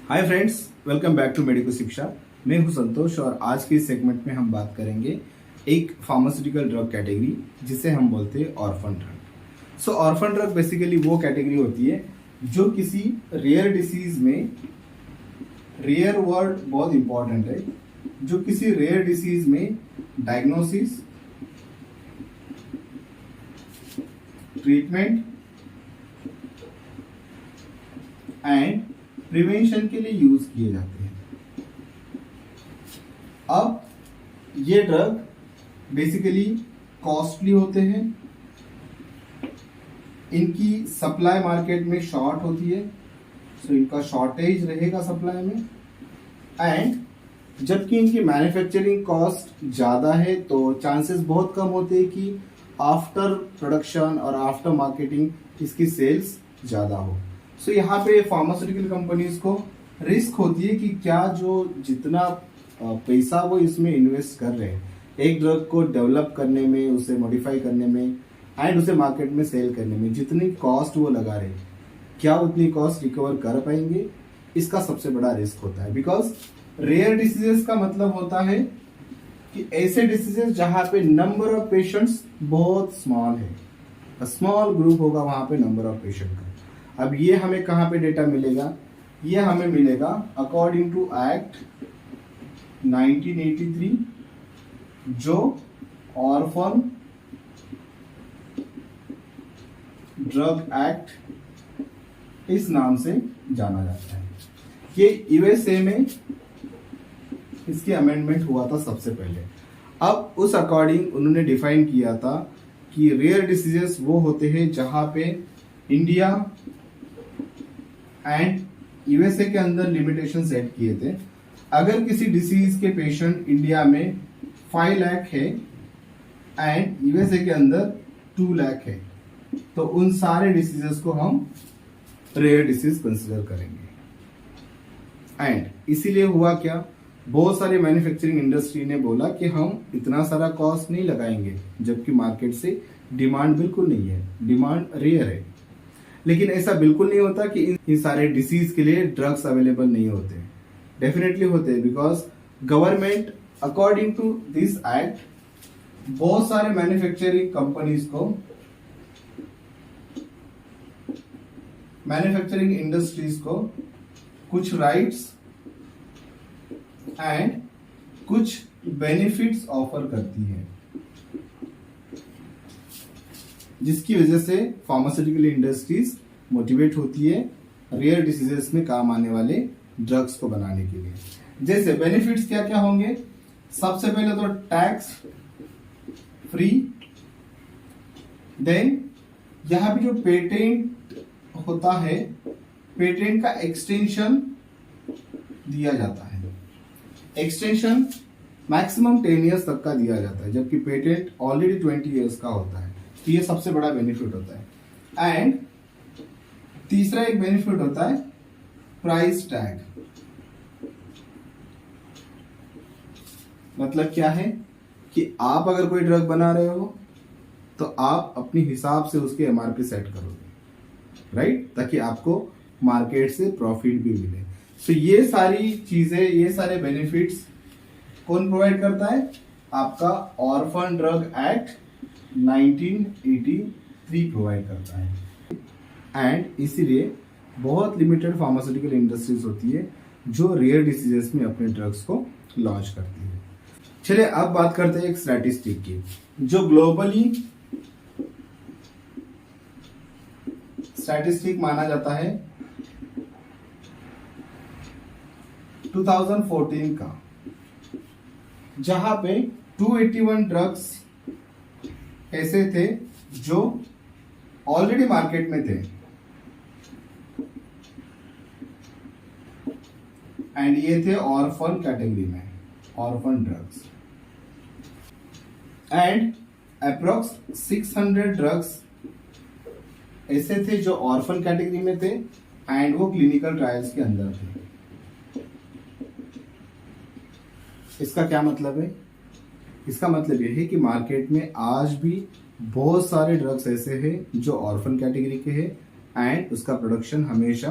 Hi friends, welcome back to Medico Shiksha. मैं हूं संतोष और आज के इस सेगमेंट में हम बात करेंगे एक फार्मास्यूटिकल ड्रग कैटेगरी जिसे हम बोलते हैं ऑर्फन ड्रग। सो ऑर्फन ड्रग बेसिकली वो कैटेगरी होती है जो किसी रेयर डिसीज में, रेयर वर्ड बहुत इंपॉर्टेंट है, जो किसी रेयर डिसीज में डायग्नोसिस, ट्रीटमेंट एंड प्रिवेंशन के लिए यूज किए जाते हैं। अब ये ड्रग बेसिकली कॉस्टली होते हैं, इनकी सप्लाई मार्केट में शॉर्ट होती है, सो इनका शॉर्टेज रहेगा सप्लाई में, एंड जबकि इनकी मैन्युफैक्चरिंग कॉस्ट ज्यादा है तो चांसेस बहुत कम होते हैं कि आफ्टर प्रोडक्शन और आफ्टर मार्केटिंग इसकी सेल्स ज्यादा हो। सो यहाँ पे फार्मास्यूटिकल कंपनीज को रिस्क होती है कि क्या जो जितना पैसा वो इसमें इन्वेस्ट कर रहे हैं एक ड्रग को डेवलप करने में, उसे मॉडिफाई करने में एंड उसे मार्केट में सेल करने में, जितनी कॉस्ट वो लगा रहे हैं क्या उतनी कॉस्ट रिकवर कर पाएंगे, इसका सबसे बड़ा रिस्क होता है। बिकॉज रेयर डिसीजेस का मतलब होता है कि ऐसे डिसीजेस जहां पे नंबर ऑफ पेशेंट्स बहुत स्मॉल है, स्मॉल ग्रुप होगा वहां पे नंबर ऑफ पेशेंट का। अब ये हमें कहां पे डेटा मिलेगा? ये हमें मिलेगा अकॉर्डिंग टू एक्ट 1983 जो ऑर्फन ड्रग एक्ट इस नाम से जाना जाता है। ये यूएसए में इसकी अमेंडमेंट हुआ था सबसे पहले। अब उस अकॉर्डिंग उन्होंने डिफाइन किया था कि रेयर डिसीजेस वो होते हैं जहां पे इंडिया एंड यूएसए के अंदर लिमिटेशन सेट किए थे। अगर किसी डिसीज के पेशेंट इंडिया में 5 लाख है एंड यूएसए के अंदर 2 लाख है तो उन सारे डिसीजेस को हम रेयर डिसीज कंसिडर करेंगे। एंड इसीलिए हुआ क्या, बहुत सारे मैन्युफैक्चरिंग इंडस्ट्री ने बोला कि हम इतना सारा कॉस्ट नहीं लगाएंगे, जबकि मार्केट से डिमांड बिल्कुल नहीं है, डिमांड रेयर है। लेकिन ऐसा बिल्कुल नहीं होता कि इन सारे डिसीज के लिए ड्रग्स अवेलेबल नहीं होते, डेफिनेटली होते हैं। Because government according to this act बहुत सारे मैन्युफैक्चरिंग कंपनीज को, मैन्युफैक्चरिंग इंडस्ट्रीज को कुछ राइट्स एंड कुछ बेनिफिट्स ऑफर करती है, जिसकी वजह से फार्मास्यूटिकल इंडस्ट्रीज मोटिवेट होती है रेयर डिसीजेस में काम आने वाले ड्रग्स को बनाने के लिए। जैसे बेनिफिट्स क्या क्या होंगे? सबसे पहले तो टैक्स फ्री, देन यहां पे जो पेटेंट होता है, पेटेंट का एक्सटेंशन दिया जाता है। एक्सटेंशन मैक्सिमम 10 इयर्स तक का दिया जाता है, जबकि पेटेंट ऑलरेडी 20 इयर्स का होता है। तो ये सबसे बड़ा बेनिफिट होता है। एंड तीसरा एक बेनिफिट होता है प्राइस टैग। मतलब क्या है कि आप अगर कोई ड्रग बना रहे हो तो आप अपनी हिसाब से उसके एमआरपी सेट करोगे, राइट, ताकि आपको मार्केट से प्रॉफिट भी मिले। तो ये सारी चीजें, ये सारे बेनिफिट्स कौन प्रोवाइड करता है? आपका ऑर्फन ड्रग एक्ट 1983 प्रोवाइड करता है। एंड इसीलिए बहुत लिमिटेड फार्मास्यूटिकल इंडस्ट्रीज होती है जो रेयर डिसीजेस में अपने ड्रग्स को लॉन्च करती है। चलिए अब बात करते हैं एक स्टैटिस्टिक की, जो ग्लोबली स्टैटिस्टिक माना जाता है 2014 का, जहां पे 281 ड्रग्स ऐसे थे जो ऑलरेडी मार्केट में थे एंड ये थे ऑर्फन कैटेगरी में, orphan drugs. And approx 600 drugs ऐसे थे जो ऑर्फन कैटेगरी में थे एंड वो क्लिनिकल ट्रायल्स के अंदर थे। इसका क्या मतलब है इसका मतलब यह है कि मार्केट में आज भी बहुत सारे ड्रग्स ऐसे हैं जो ऑर्फन कैटेगरी के हैं एंड उसका प्रोडक्शन हमेशा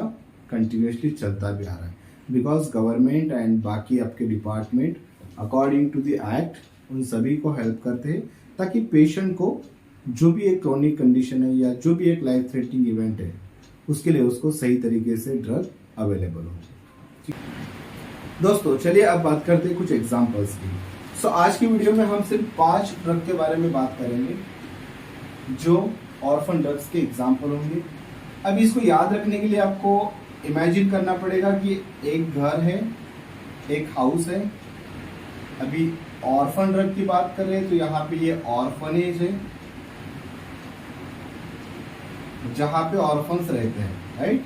कंटिन्यूसली चलता भी आ रहा है, बिकॉज गवर्नमेंट एंड बाकी आपके department according to the act उन सभी को हेल्प करते हैं ताकि पेशेंट को जो भी एक क्रोनिक कंडीशन है या जो भी एक लाइफ थ्रेटनिंग इवेंट है उसके लिए उसको सही तरीके से ड्रग अवेलेबल हो। दोस्तों चलिए अब बात करते हैं कुछ एग्जांपल्स की। सो आज की वीडियो में हम सिर्फ 5 ड्रग के बारे में बात करेंगे जो ऑर्फन ड्रग्स के एग्जांपल होंगे। अब इसको याद रखने के लिए आपको इमेजिन करना पड़ेगा कि एक घर है, एक हाउस है। अभी ऑर्फन ड्रग की बात कर रहे हैं तो यहाँ पे ये ऑर्फनेज है जहाँ पे ऑर्फन्स रहते हैं, राइट।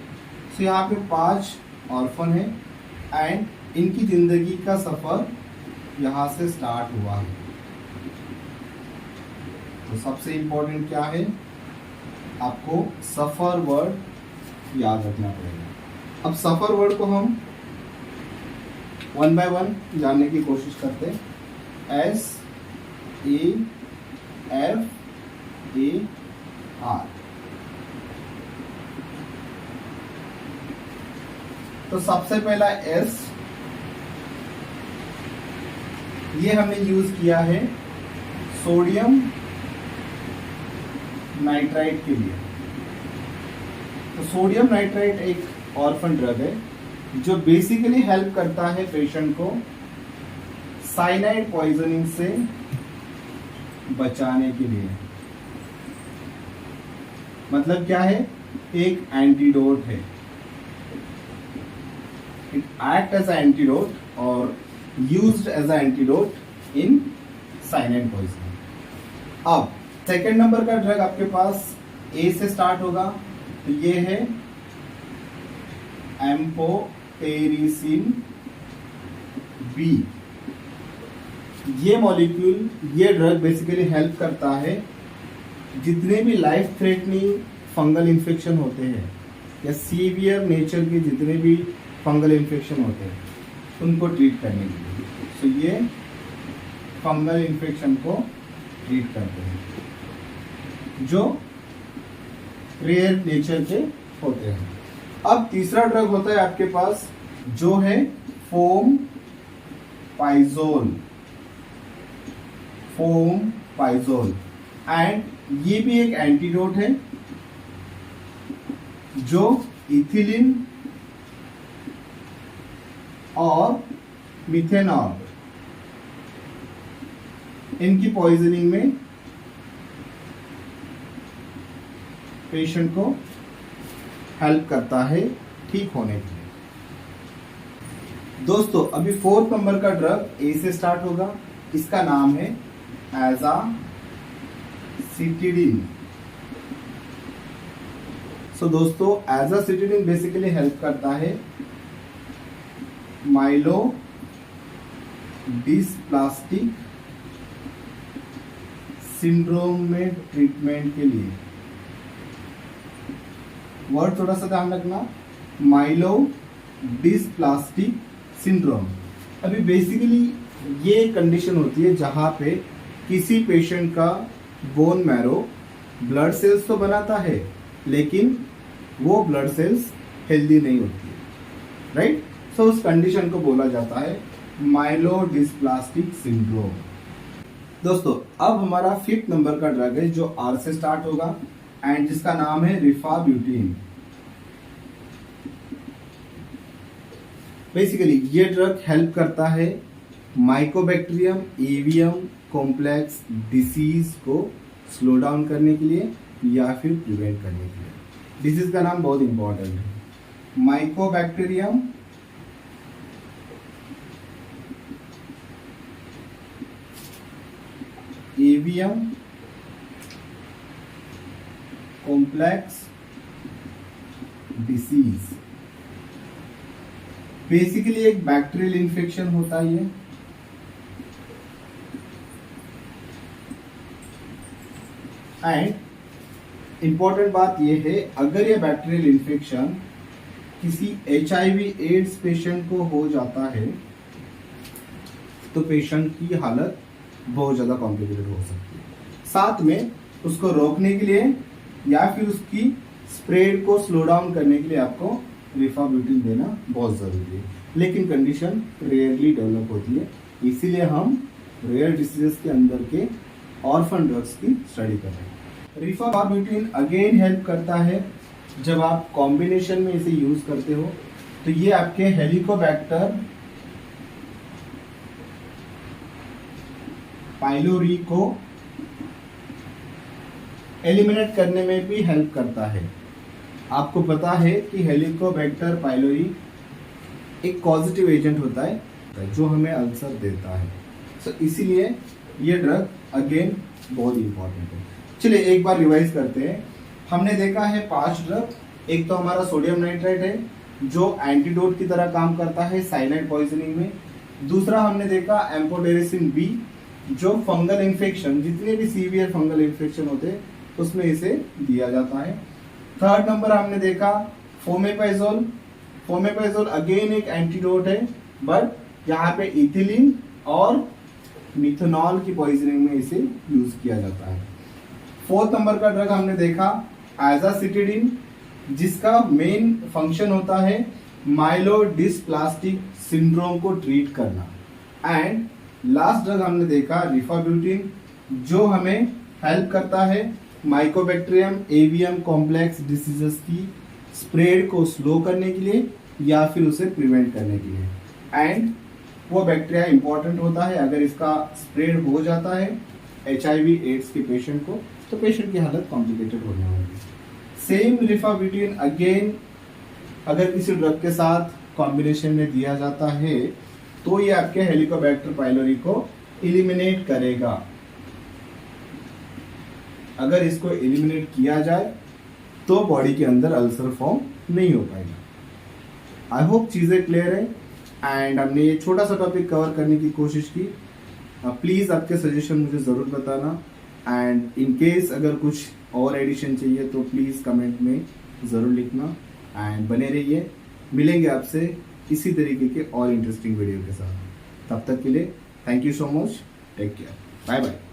सो यहाँ पे 5 ऑर्फन है एंड इनकी जिंदगी का सफर यहाँ से स्टार्ट हुआ है। तो सबसे इंपॉर्टेंट क्या है, आपको सफर वर्ड याद रखना पड़ेगा। अब सफर वर्ड को हम 1 बाय 1 जानने की कोशिश करते हैं। SAFAR। तो सबसे पहला S, ये हमने यूज किया है सोडियम नाइट्राइट के लिए। तो सोडियम नाइट्राइट एक ऑर्फन ड्रग है जो बेसिकली हेल्प करता है पेशेंट को साइनाइड पॉइजनिंग से बचाने के लिए। मतलब क्या है, एक एंटीडोट है। It act as an antidote और used as an antidote in cyanide poisoning. अब सेकेंड नंबर का ड्रग आपके पास ए से स्टार्ट होगा, तो ये है एम्फोटेरिसिन बी। ये मॉलिक्यूल, ये ड्रग बेसिकली हेल्प करता है जितने भी लाइफ थ्रेटनिंग फंगल इन्फेक्शन होते हैं या सीवियर नेचर के जितने भी फंगल इन्फेक्शन होते हैं उनको ट्रीट करने के लिए। तो ये फंगल इन्फेक्शन को ट्रीट करते हैं जो रेयर नेचर के होते हैं। अब तीसरा ड्रग होता है आपके पास जो है फोम पाइजोल एंड ये भी एक एंटीडोट है जो इथिलीन और मिथेनॉल इनकी पॉइजनिंग में पेशेंट को हेल्प करता है ठीक होने के लिए। दोस्तों अभी 4th नंबर का ड्रग ए से स्टार्ट होगा, इसका नाम है एजासिटिडिन। सो दोस्तों एजासिटिडिन बेसिकली हेल्प करता है माइलोडिस्प्लास्टिक सिंड्रोम में ट्रीटमेंट के लिए। वर्ड थोड़ा सा ध्यान रखना, माइलोडिस्प्लास्टिक सिंड्रोम। अभी बेसिकली ये कंडीशन होती है जहां पे किसी पेशेंट का बोन मैरो ब्लड सेल्स तो बनाता है लेकिन वो ब्लड सेल्स हेल्दी नहीं होती है, राइट। सो उस कंडीशन को बोला जाता है माइलोडिस्प्लास्टिक सिंड्रोम। दोस्तों अब हमारा 5th नंबर का ड्रग है जो आर से स्टार्ट होगा एंड जिसका नाम है रिफाब्यूटिन। बेसिकली ये ड्रग हेल्प करता है माइकोबैक्टीरियम एवियम कॉम्प्लेक्स डिसीज को स्लो डाउन करने के लिए या फिर प्रिवेंट करने के लिए। डिसीज का नाम बहुत इंपॉर्टेंट है, Mycobacterium avium complex disease. Basically एक बैक्टीरियल इन्फेक्शन होता है ये, एंड इंपॉर्टेंट बात यह है अगर ये बैक्टीरियल इन्फेक्शन किसी HIV एड्स पेशेंट को हो जाता है तो पेशेंट की हालत बहुत ज़्यादा कॉम्प्लिकेटेड हो सकती है। साथ में उसको रोकने के लिए या फिर उसकी स्प्रेड को स्लो डाउन करने के लिए आपको रिफाब्यूटिन देना बहुत ज़रूरी है, लेकिन कंडीशन रेयरली डेवलप होती है, इसीलिए हम रेयर डिसीजेस के अंदर के ऑर्फन ड्रग्स की स्टडी कर रहे हैं। रिफाब्यूटिन अगेन हेल्प करता है जब आप कॉम्बिनेशन में इसे यूज करते हो, तो ये आपके हेलिकोबैक्टर पाइलोरी को एलिमिनेट करने में भी हेल्प करता है। आपको पता है कि हेलिकोबैक्टर पाइलोरी एक पॉजिटिव एजेंट होता है जो हमें अल्सर देता है। सो इसीलिए ये ड्रग अगेन बहुत इंपॉर्टेंट है। चलिए एक बार रिवाइज करते हैं। हमने देखा है 5 ड्रग। एक तो हमारा सोडियम नाइट्राइट है जो एंटीडोट की तरह काम करता है साइनाइड पॉइजनिंग में। दूसरा हमने देखा एम्फोटेरिसिन बी जो फंगल इन्फेक्शन, जितने भी सीवियर फंगल इन्फेक्शन होते हैं उसमें इसे दिया जाता है। थर्ड नंबर हमने देखा फोमेपाइजोल। फोमेपाइजोल अगेन एक एंटीडोट है, बट यहाँ पे इथिलीन और मिथेनॉल की पॉइजनिंग में इसे यूज किया जाता है। फोर्थ नंबर का ड्रग हमने देखा आजासिटिडिन, जिसका मेन फंक्शन होता है माइलोडिस्प्लास्टिक सिंड्रोम को ट्रीट करना। एंड लास्ट ड्रग हमने देखा रिफाब्यूटिन जो हमें हेल्प करता है माइकोबैक्टीरियम एवियम कॉम्प्लेक्स डिसीजेस की स्प्रेड को स्लो करने के लिए या फिर उसे प्रिवेंट करने के लिए। एंड वो बैक्टीरिया इंपॉर्टेंट होता है, अगर इसका स्प्रेड हो जाता है HIV एड्स के पेशेंट को तो पेशेंट की हालत कॉम्प्लिकेटेड होने वाली है। सेम रिफाब्यूटिन अगेन अगर किसी ड्रग के साथ कॉम्बिनेशन में दिया जाता है तो ये आपके हेलिकोबैक्टर पाइलोरी को एलिमिनेट करेगा। अगर इसको एलिमिनेट किया जाए तो बॉडी के अंदर अल्सर फॉर्म नहीं हो पाएगा। आई होप चीजें क्लियर है एंड हमने ये छोटा सा टॉपिक कवर करने की कोशिश की। प्लीज आपके सजेशन मुझे जरूर बताना एंड इन केस अगर कुछ और एडिशन चाहिए तो प्लीज कमेंट में जरूर लिखना एंड बने रहिए। मिलेंगे आपसे इसी तरीके के और इंटरेस्टिंग वीडियो के साथ। तब तक के लिए thank you so much, take care, bye bye.